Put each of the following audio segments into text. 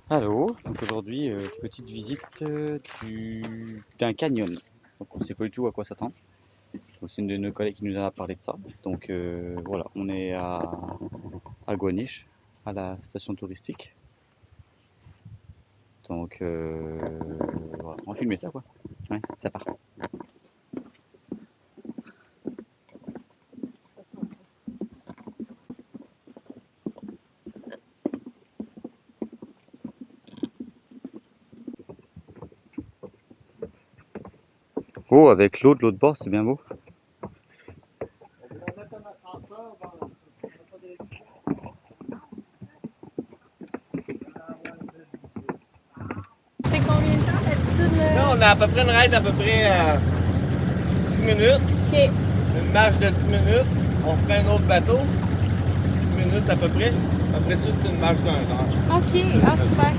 Allô, donc aujourd'hui, petite visite d'un canyon. Donc on ne sait pas du tout à quoi s'attendre. Donc, c'est une de nos collègues qui nous en a parlé de ça. Donc voilà, on est à Guaniche, à la station touristique. Donc voilà, on va filmer ça quoi. Ouais, ça part. Oh, avec l'eau de l'autre bord, c'est bien beau. C'est combien de temps d'habitude là? Là, on a à peu près une ride d'à peu près 10 minutes. Ok. Une marche de 10 minutes. On ferait un autre bateau. 10 minutes à peu près. Après ça, c'est une marche d'1 heure. Ok, ah super.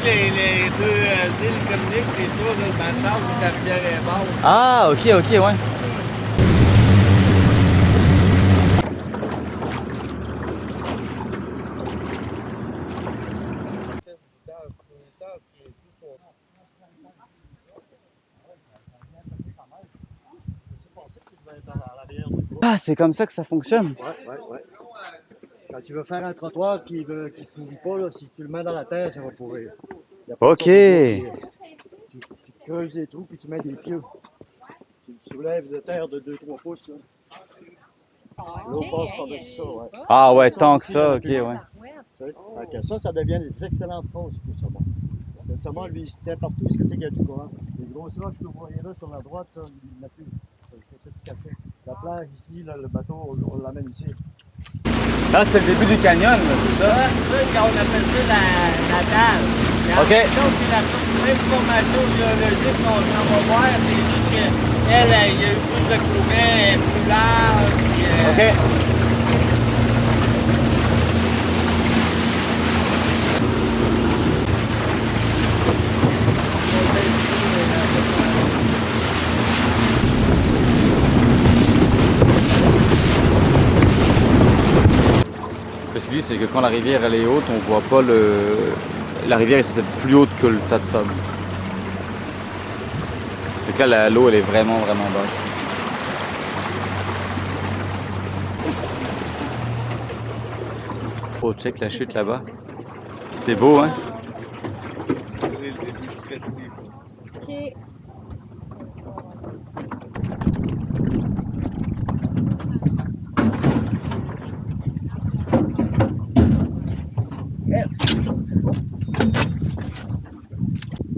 Les deux îles communiquent, c'est sûr, là, dans le sens où la rivière est basse. Ah, ok, ouais. Ah, c'est comme ça que ça fonctionne. Ouais. Quand tu veux faire un trottoir qui ne pourrit pas, là, si tu le mets dans la terre, ça va pourrir. Y a pas de Ok. sorte de bois tu creuses des trous puis tu mets des pieux. Tu le soulèves de terre de 2-3 pouces. Là. L'eau passe par-dessus ça, ouais. Ah ouais, tant que aussi, ça, dans ok, le ouais. Fait que ça devient des excellentes fosses pour le saumon. Parce que le saumon, lui, il se tient partout ce que c'est qu'il y a du courant. Les grosses roches que vous voyez là sur la droite, ça, il n'a plus. C'est tout caché. La plage ici, là, le bateau, on l'amène ici. Là, c'est le début du canyon, là, c'est ça? Ça, quand on appelle ça la dalle. Ok. Donc, c'est la même formation biologique qu'on va voir. C'est juste qu'elle, il y a eu plus de courant, elle est plus large. Puis, Ok. Ce que je dis, c'est que quand la rivière elle est haute, on voit pas la rivière est censée être plus haute que le tas de sable. Donc là, l'eau elle est vraiment basse. Oh, check la chute là-bas. C'est beau, hein? Ok.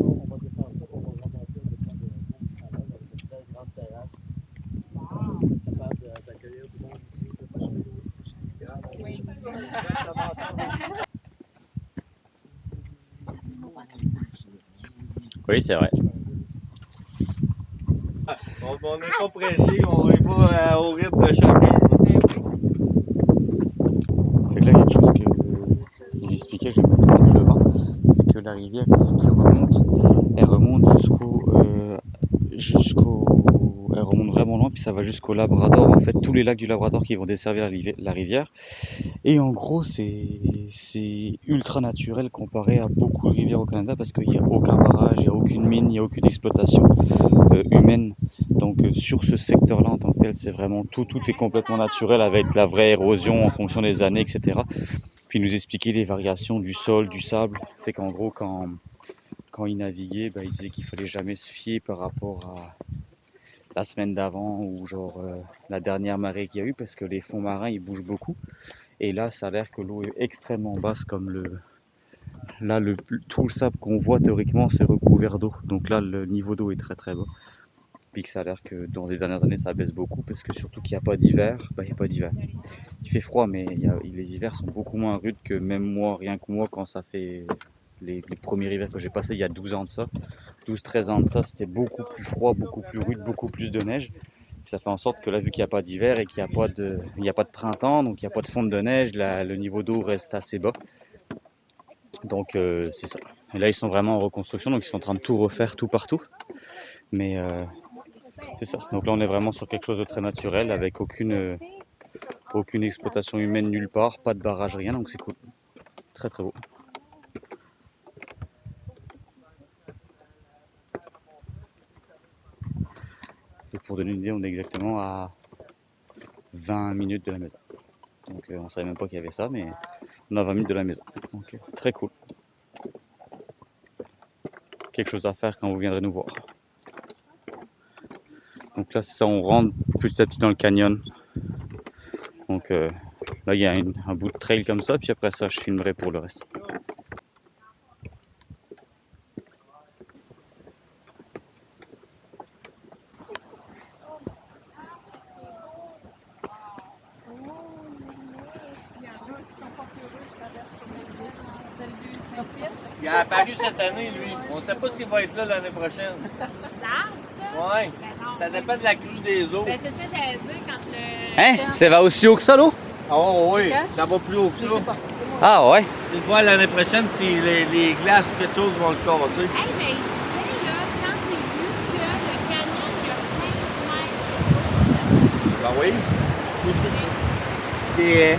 On va défendre ça pour remonter le temps de une très grande terrasse. Capable d'accueillir du monde ici. Exactement ça. Oui, c'est vrai. on n'est pas pressé, on est pas au rythme de chacun. Fait que là, il y a une chose qu'il expliquait, je vais mettre le vent, c'est que la rivière ici qui remonte, elle remonte elle remonte vraiment loin, puis ça va jusqu'au Labrador, en fait, tous les lacs du Labrador qui vont desservir la rivière. Et en gros, c'est ultra naturel comparé à beaucoup de rivières au Canada parce qu'il n'y a aucun barrage, il n'y a aucune mine, il n'y a aucune exploitation humaine. Donc sur ce secteur-là en tant que tel, c'est vraiment tout est complètement naturel avec la vraie érosion en fonction des années, etc. Puis il nous expliquer les variations du sol, du sable. Fait qu'en gros, quand il naviguait, il disait qu'il fallait jamais se fier par rapport à la semaine d'avant ou genre la dernière marée qu'il y a eu parce que les fonds marins ils bougent beaucoup. Et là, ça a l'air que l'eau est extrêmement basse comme tout le sable qu'on voit théoriquement c'est recouvert d'eau. Donc là, le niveau d'eau est très bas. Puis que ça a l'air que dans les dernières années ça baisse beaucoup parce que surtout qu'il n'y a pas d'hiver, il n'y a pas d'hiver. Il fait froid mais les hivers sont beaucoup moins rudes que même moi, rien que moi quand ça fait les premiers hivers que j'ai passés il y a 12 ans de ça, 12-13 ans de ça, c'était beaucoup plus froid, beaucoup plus rude, beaucoup plus de neige. Puis ça fait en sorte que là, vu qu'il n'y a pas d'hiver et qu'il n'y a pas de printemps, donc il n'y a pas de fonte de neige, le niveau d'eau reste assez bas. Donc c'est ça. Et là, ils sont vraiment en reconstruction, donc ils sont en train de tout refaire, tout partout. Mais c'est ça. Donc là, on est vraiment sur quelque chose de très naturel, avec aucune exploitation humaine nulle part, pas de barrage, rien. Donc c'est cool. très très beau. Et pour donner une idée, on est exactement à 20 minutes de la maison. Donc on ne savait même pas qu'il y avait ça, mais on a 20 minutes de la maison. Donc très cool. Quelque chose à faire quand vous viendrez nous voir. Donc là, c'est ça, on rentre petit à petit dans le canyon. Donc là, il y a un bout de trail comme ça, puis après ça, je filmerai pour le reste. Il a apparu cette année, lui. On ne sait pas s'il va être là l'année prochaine. L'arbre, ça? Ouais. Ben non. Ça dépend de la crue des eaux. Ben c'est ça que j'allais dire quand le... Hein? Ça va aussi haut que ça, l'eau? Ah oui, cache? ça va plus haut que ça. Je sais pas. Ah ouais? C'est de voir l'année prochaine si les glaces ou quelque chose vont le casser. Hey, mais tu sais, là, quand j'ai vu que le canyon, il y a 15 mètres, Ben oui. Et,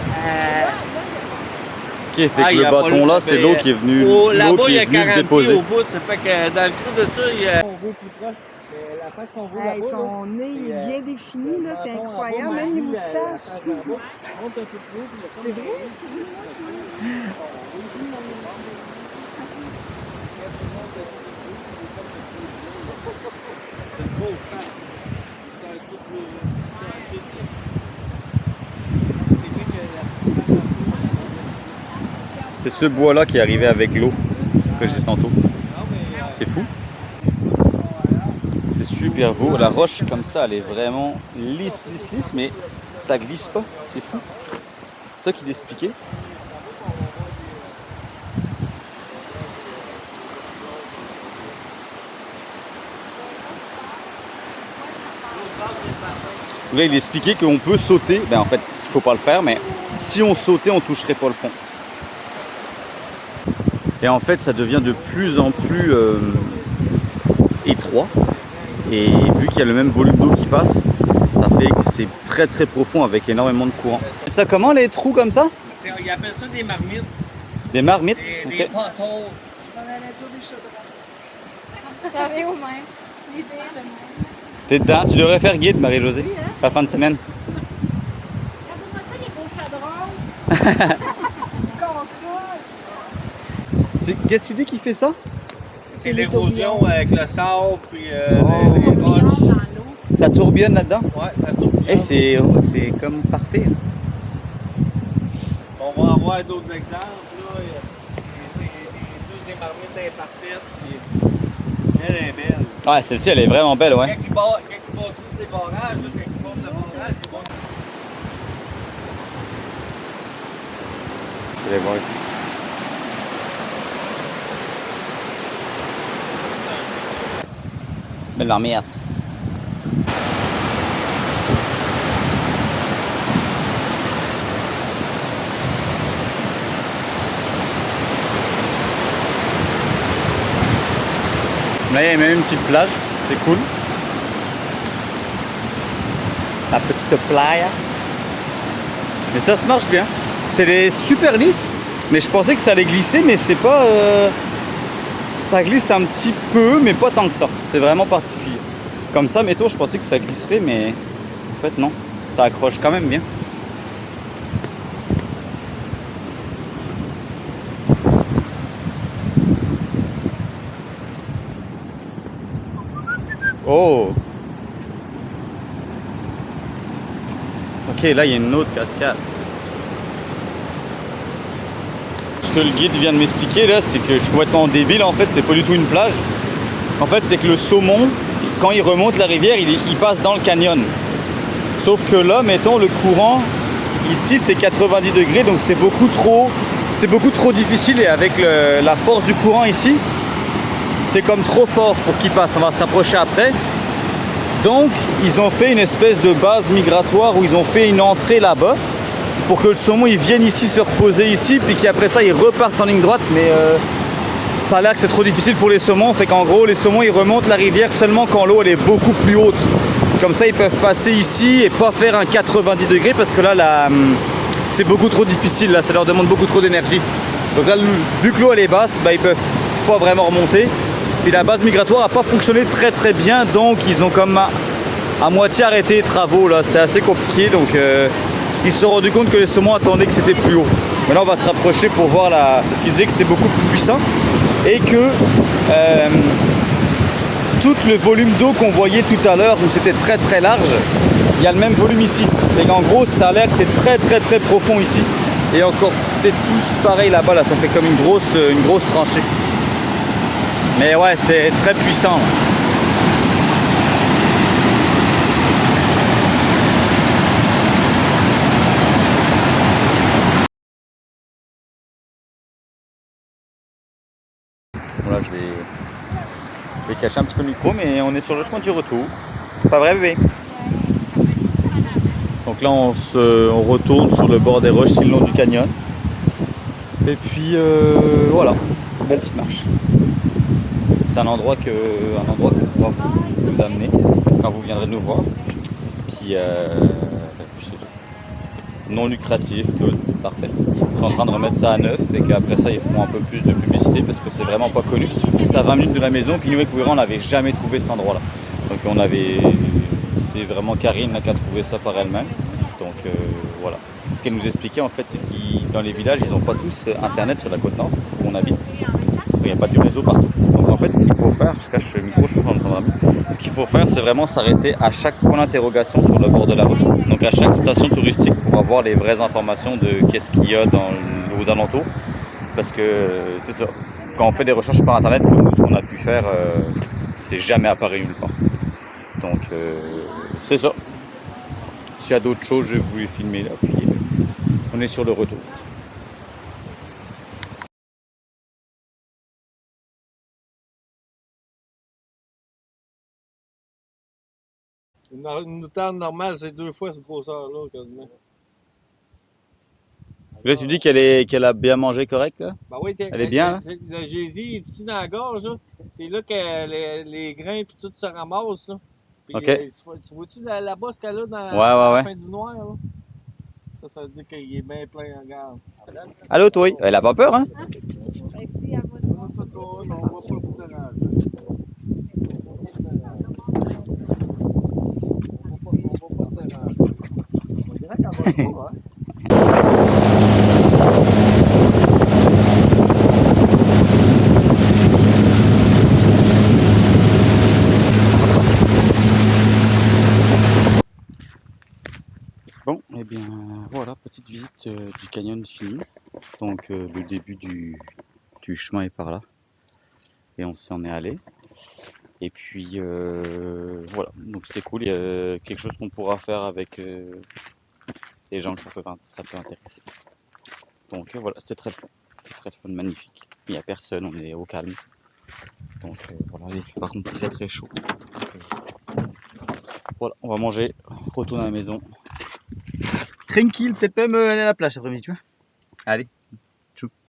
Ok, fait que il le a pas bâton le- là, c'est mais- l'eau qui est venue, oh, l'eau là-bas, qui il y est a venue 40 le déposer. pieds au bout. Ça fait que dans le creux de ça, il y a... On veut plus proche. Mais la face qu'on veut là-bas, Son nez est bien défini, là, c'est incroyable. Même les moustaches. C'est vrai? C'est ce bois là qui est arrivé avec l'eau que j'ai tantôt. C'est fou. C'est super beau. La roche comme ça, elle est vraiment lisse, mais ça glisse pas. C'est fou. C'est ça qu'il expliquait. Là, il expliquait qu'on peut sauter. Ben, en fait, il faut pas le faire, mais si on sautait, on toucherait pas le fond. Et en fait, ça devient de plus en plus étroit. Et vu qu'il y a le même volume d'eau qui passe, ça fait que c'est très très profond avec énormément de courant. Et ça comment les trous comme ça? Ils appellent ça des marmites. Des marmites? Des Ok. potholes. Dans la nature des chaudrons. j'avais au même. L'idée de même. T'es dedans? Tu devrais faire guide, Marie-Josée, Oui, hein? la fin de semaine. Regardez-moi ça, les beaux chaudrons. Qu'est-ce que tu dis qui fait ça? C'est l'érosion avec le sable puis Oh. les Tourbillon roches. dans l'eau. Ça tourbillonne là-dedans? Ouais, ça tourne. Et c'est comme parfait. On va avoir d'autres exemples. Là. Il y a des marmites imparfaites. Puis elle est belle. Ouais, celle-ci, elle est vraiment belle, ouais. Quand ils bâtissent des barrages, là, quand ils font le barrage, ils vont... Je vais voir ici. Belle marmite. Là, il y a même une petite plage, c'est cool. La petite playa. Mais ça se marche bien. C'est super lisse, mais je pensais que ça allait glisser, mais c'est pas... ça glisse un petit peu, mais pas tant que ça. C'est vraiment particulier. Comme ça, mettons, je pensais que ça glisserait, mais en fait non. Ça accroche quand même bien. Oh! Ok, là il y a une autre cascade. Ce que le guide vient de m'expliquer là, c'est que je suis complètement débile en fait, c'est pas du tout une plage. En fait, c'est que le saumon, quand il remonte la rivière, il passe dans le canyon. Sauf que là, mettons, le courant, ici c'est 90 degrés, donc c'est beaucoup trop difficile, et avec la force du courant ici, c'est comme trop fort pour qu'il passe. On va se rapprocher après. Donc ils ont fait une espèce de base migratoire où ils ont fait une entrée là-bas pour que le saumon il vienne ici se reposer ici, puis qu'après ça ils repartent en ligne droite, mais ça a l'air que c'est trop difficile pour les saumons. Fait qu'en gros les saumons ils remontent la rivière seulement quand l'eau elle est beaucoup plus haute. Comme ça ils peuvent passer ici et pas faire un 90 degrés parce que là c'est beaucoup trop difficile, là ça leur demande beaucoup trop d'énergie. Donc là, vu que l'eau elle est basse, bah, ils peuvent pas vraiment remonter. Puis la base migratoire n'a pas fonctionné très bien, donc ils ont comme à moitié arrêté les travaux. Là, c'est assez compliqué, donc ils se sont rendus compte que les saumons attendaient que c'était plus haut. Maintenant, on va se rapprocher pour voir parce qu'ils disaient que c'était beaucoup plus puissant et que tout le volume d'eau qu'on voyait tout à l'heure, où c'était très large, il y a le même volume ici. C'est qu'en gros, ça a l'air que c'est très profond ici. Et encore, c'est tous pareil là-bas, là, ça fait comme une grosse tranchée. Mais ouais, c'est très puissant. Là. Voilà, je vais cacher un petit peu le micro, mais on est sur le chemin du retour. Pas vrai, bébé? Donc là, on retourne sur le bord des roches, le long du canyon. Et puis voilà, belle petite marche. C'est un endroit que pourra vous amener quand vous viendrez nous voir. Puis non lucratif, tout, parfait. Je suis en train de remettre ça à neuf et qu'après ça ils feront un peu plus de publicité parce que c'est vraiment pas connu. C'est à 20 minutes de la maison, puis nous avec Ouira on n'avait jamais trouvé cet endroit là. Donc c'est vraiment Karine là, qui a trouvé ça par elle-même. Donc voilà. Ce qu'elle nous expliquait en fait, c'est que dans les villages ils n'ont pas tous internet sur la côte nord où on habite. Il n'y a pas du réseau partout. Donc en fait ce qu'il faut faire, je cache le micro, je pense qu'on entendra mieux. Ce qu'il faut faire c'est vraiment s'arrêter à chaque point d'interrogation sur le bord de la route. Donc à chaque station touristique pour avoir les vraies informations de qu'est-ce qu'il y a aux alentours. Parce que c'est ça, quand on fait des recherches par internet comme nous ce qu'on a pu faire, c'est jamais apparu nulle part. Donc c'est ça. S'il y a d'autres choses, je vais vous les filmer là. Puis on est sur le retour. Une moutarde normale, c'est 2 fois cette grosseur-là, quasiment. Là, tu dis qu'elle a bien mangé correct, là? Ben oui, Elle est bien, là? Le gésil est ici dans la gorge, là. C'est là que les grains et tout se ramassent, là. Puis, OK. Tu vois-tu la bosse qu'elle a dans Ouais. la fin du noir, là? Ça veut dire qu'il est bien plein en garde. Allô, toi? Elle a pas peur, hein? Merci à vous. On voit pas beaucoup de rage. On dirait qu'elle va pas, hein? Bon, et bien voilà, petite visite du canyon finie. Donc le début du chemin est par là. Et on s'en est allé. Et puis voilà, donc c'était cool. Il y a quelque chose qu'on pourra faire avec les gens que ça peut intéresser. Donc voilà, c'est très fun. C'est très fun, magnifique. Il n'y a personne, on est au calme. Donc voilà, il fait par contre très chaud. Voilà, on va manger, retourner à la maison. Tranquille, peut-être même aller à la plage cet après-midi, tu vois. Allez.